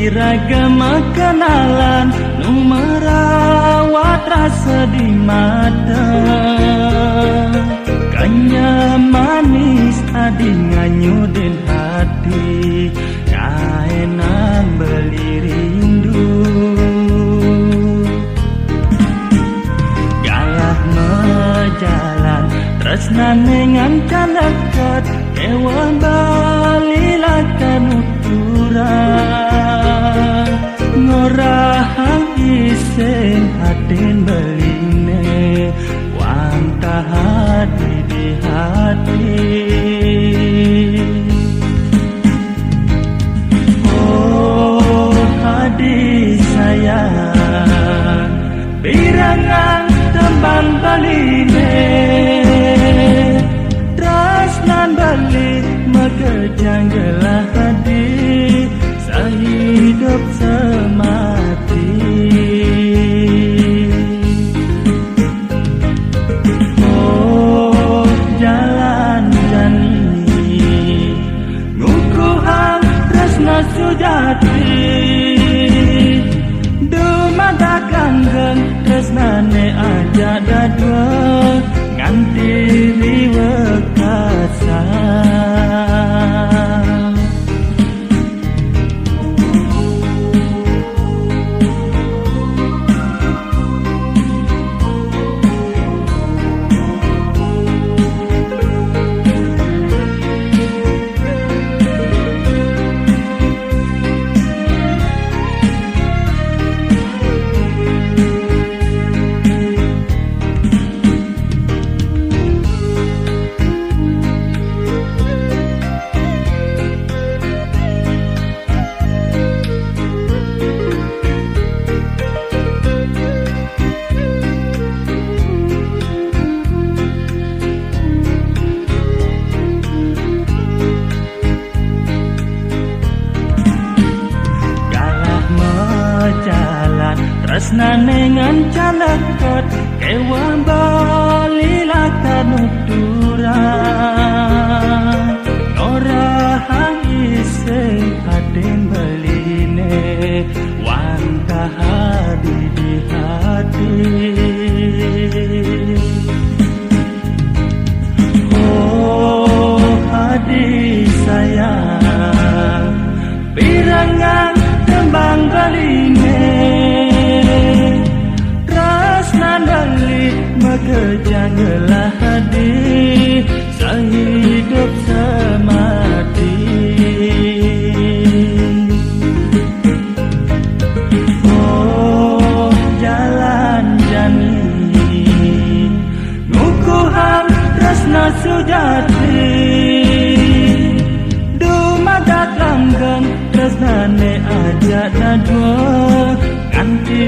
Iragama kenalan nu merawat rasa di mata, kanya manis adi nganyudin hati, kaenang beli rindu. Galah mejalan tresna ngancan dekat, kewan balilah kanuturan, ngorahang isen hatin beline, wanta hati di hati. Oh hadi sayang, birangan tembang baline, tresnan bali megejang gelah hadi, sehidup semati. Oh jalan jani, ngukuhan tresna sujati, dumada kangen tresnane aja dadua, nganti riwekasa. Jalan tresnane ngancan dekat, kewan balilah kanuturan, ngorahang isen hatin beline, wanta hadi di hati. Oh hadi sayang, birangan tembang baline, tresnan bali megejang gelah hadi, sehidup semati. Oh jalan jani, ngukuhan tresna sujati, dumada langgeng tresnane aja dadua, nganti